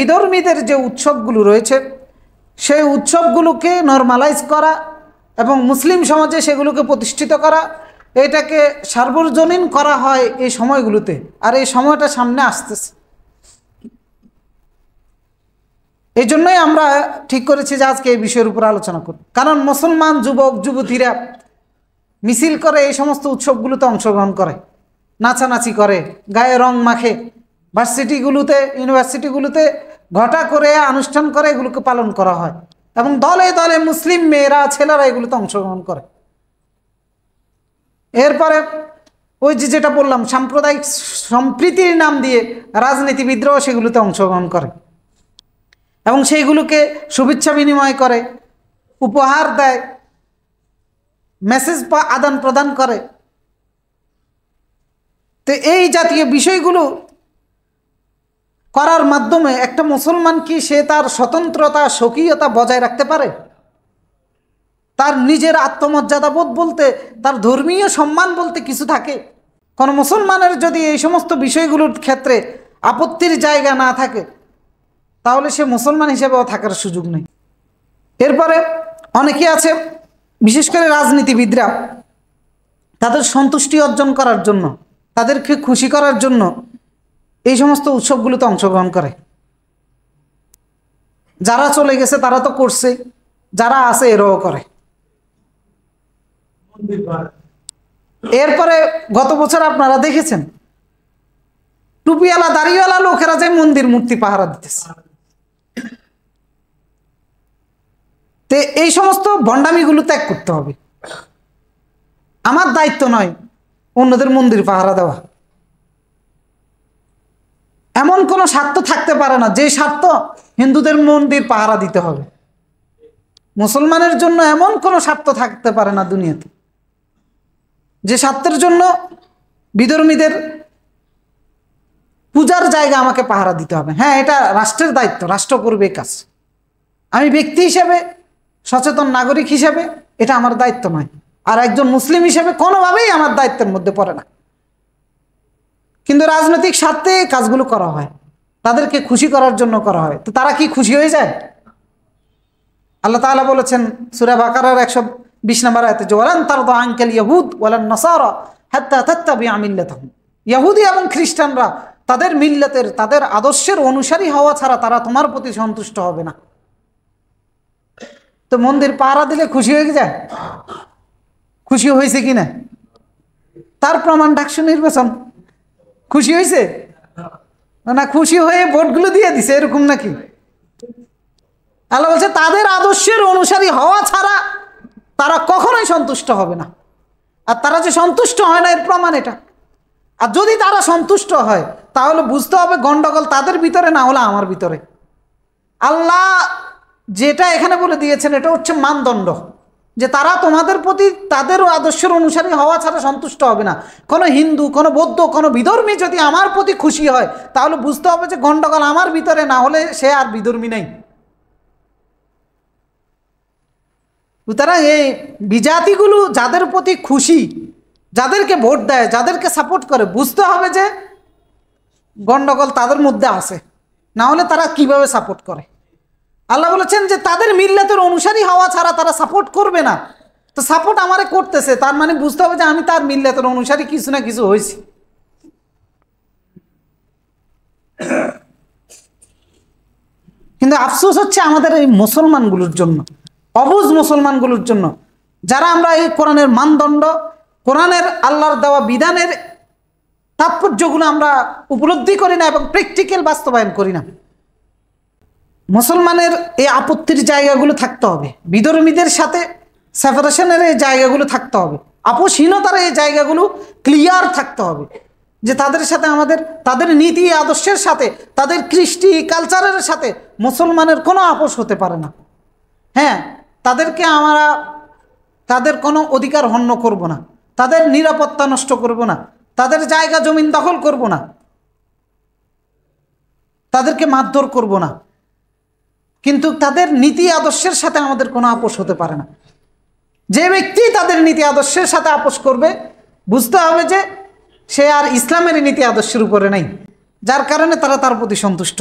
বিধর্মীদের যে উৎসবগুলো রয়েছে সেই উৎসবগুলোকে নরমালাইজ করা এবং মুসলিম সমাজে সেগুলোকে প্রতিষ্ঠিত করা, এটাকে সার্বজনীন করা হয় এই সময়গুলোতে। আর এই সময়টা সামনে আসতেছে, এই জন্যই আমরা ঠিক করেছি যে আজকে এই বিষয়ের উপর আলোচনা করব। কারণ মুসলমান যুবক যুবতীরা মিছিল করে এই সমস্ত উৎসবগুলোতে অংশগ্রহণ করে, নাচানাচি করে, গায়ে রং মাখে, ভার্সিটিগুলোতে ইউনিভার্সিটিগুলোতে ঘটা করে অনুষ্ঠান করে এগুলোকে পালন করা হয় এবং দলে দলে মুসলিম মেয়েরা ছেলেরা এগুলোতে অংশগ্রহণ করে। এরপরে ওই যেটা বললাম সাম্প্রদায়িক সম্প্রীতির নাম দিয়ে রাজনীতিবিদরাও সেগুলোতে অংশগ্রহণ করে এবং সেইগুলোকে শুভেচ্ছা বিনিময় করে, উপহার দেয়, মেসেজ আদান প্রদান করে। তো এই জাতীয় বিষয়গুলো করার মাধ্যমে একটা মুসলমান কি সে তার স্বতন্ত্রতা স্বকীয়তা বজায় রাখতে পারে? তার নিজের আত্মমর্যাদা বোধ বলতে, তার ধর্মীয় সম্মান বলতে কিছু থাকে? কোন মুসলমানের যদি এই সমস্ত বিষয়গুলোর ক্ষেত্রে আপত্তির জায়গা না থাকে তাহলে সে মুসলমান হিসেবেও থাকার সুযোগ নেই। এরপরে অনেকে আছে, বিশেষ করে রাজনীতিবিদরা, তাদের সন্তুষ্টি অর্জন করার জন্য, তাদেরকে খুশি করার জন্য এই সমস্ত উৎসবগুলোতে অংশগ্রহণ করে। যারা চলে গেছে তারা তো করছে, যারা আছে এরাও করে। এরপরে গত বছর আপনারা দেখেছেন টুপিওয়ালা দাড়িওয়ালা লোকেরা যে মন্দির মূর্তি পাহারা দিতেছে। তো এই সমস্ত ভণ্ডামিগুলো ত্যাগ করতে হবে। আমার দায়িত্ব নয় অন্যদের মন্দির পাহারা দেওয়া। এমন কোনো স্বার্থ থাকতে পারে না যে স্বার্থ হিন্দুদের মন্দির পাহারা দিতে হবে। মুসলমানের জন্য এমন কোনো স্বার্থ থাকতে পারে না দুনিয়াতে যে স্বার্থের জন্য বিধর্মীদের পূজার জায়গা আমাকে পাহারা দিতে হবে। হ্যাঁ, এটা রাষ্ট্রের দায়িত্ব, রাষ্ট্র করবে এই কাজ। আমি ব্যক্তি হিসেবে, সচেতন নাগরিক হিসেবে এটা আমার দায়িত্ব নয়, আর একজন মুসলিম হিসেবে কোনোভাবেই আমার দায়িত্বের মধ্যে পড়ে না। কিন্তু রাজনৈতিক স্বার্থে কাজগুলো করা হয়, তাদেরকে খুশি করার জন্য করা হয়। তো তারা কি খুশি হয়ে যায়? আল্লাহ তাআলা বলেছেন সূরা বাকারার 120 নম্বর আয়াতে, ওয়ালান তারদা আনকাল ইয়াহুদ ওয়ালান নাসারা হাত্তা তাত্তাবিআ মিল্লাতাহুম। ইহুদি এবং খ্রিস্টানরা তাদের মিল্লাতের, তাদের আদর্শের অনুসারী হওয়া ছাড়া তারা তোমার প্রতি সন্তুষ্ট হবে না। তো মন্দির পাহারা দিলে খুশি হয়ে যায়? খুশি হয়েছে কিনা তার প্রমাণ ডাকসু নির্বাচন। খুশি হয়েছে না? খুশি হয়ে ভোটগুলো দিয়ে দিছে, এরকম নাকি? আল্লাহ বলছে তাদের আদর্শের অনুসারী হওয়া ছাড়া তারা কখনোই সন্তুষ্ট হবে না। আর তারা যে সন্তুষ্ট হয় না এর প্রমাণ এটা। আর যদি তারা সন্তুষ্ট হয় তাহলে বুঝতে হবে গন্ডগোল তাদের ভিতরে না হলে আমার ভিতরে। আল্লাহ যেটা এখানে বলে দিয়েছেন এটা হচ্ছে মানদণ্ড, যে তারা তোমাদের প্রতি তাদের আদর্শের অনুসারী হওয়া ছাড়া সন্তুষ্ট হবে না। কোনো হিন্দু, কোনো বৌদ্ধ, কোনো বিধর্মী যদি আমার প্রতি খুশি হয় তাহলে বুঝতে হবে যে গন্ডগোল আমার ভিতরে, না হলে সে আর বিধর্মী নেই। সুতরাং এই বিজাতিগুলো যাদের প্রতি খুশি, যাদেরকে ভোট দেয়, যাদেরকে সাপোর্ট করে, বুঝতে হবে যে গন্ডগোল তাদের মধ্যে আছে, না হলে তারা কিভাবে সাপোর্ট করে। আল্লাহ বলেছেন যে তাদের মিল্লাতের অনুসারী হওয়া ছাড়া তারা সাপোর্ট করবে না। তো সাপোর্ট আমারে করতেছে, তার মানে বুঝতে হবে যে আমি তার মিল্লাতের অনুসারী কিছু না কিছু হয়েছি। কিন্তু আফসোস হচ্ছে আমাদের এই মুসলমানগুলোর জন্য, অবুঝ মুসলমানগুলোর জন্য, যারা আমরা এই কোরআনের মানদণ্ড, কোরআনের আল্লাহর দেওয়া বিধানের তাৎপর্যগুলো আমরা উপলব্ধি করি না এবং প্র্যাকটিক্যাল বাস্তবায়ন করি না। মুসলমানের এই আপত্তির জায়গাগুলো থাকতে হবে, বিধর্মীদের সাথে সেপারেশনের এই জায়গাগুলো থাকতে হবে, আপোষহীনতার এই জায়গাগুলো ক্লিয়ার থাকতে হবে, যে তাদের সাথে আমাদের, তাদের নীতি আদর্শের সাথে, তাদের কৃষ্টি কালচারের সাথে মুসলমানের কোনো আপোষ হতে পারে না। হ্যাঁ, তাদেরকে আমরা তাদের কোনো অধিকার হন্য করব না, তাদের নিরাপত্তা নষ্ট করব না, তাদের জায়গা জমিন দখল করব না, তাদেরকে মারধর করব না, কিন্তু তাদের নীতি আদর্শের সাথে আমাদের কোনো আপোষ হতে পারে না। যে ব্যক্তি তাদের নীতি আদর্শের সাথে আপোষ করবে বুঝতে হবে যে সে আর ইসলামের নীতি আদর্শের উপরে নেই, যার কারণে তারা তার প্রতি সন্তুষ্ট।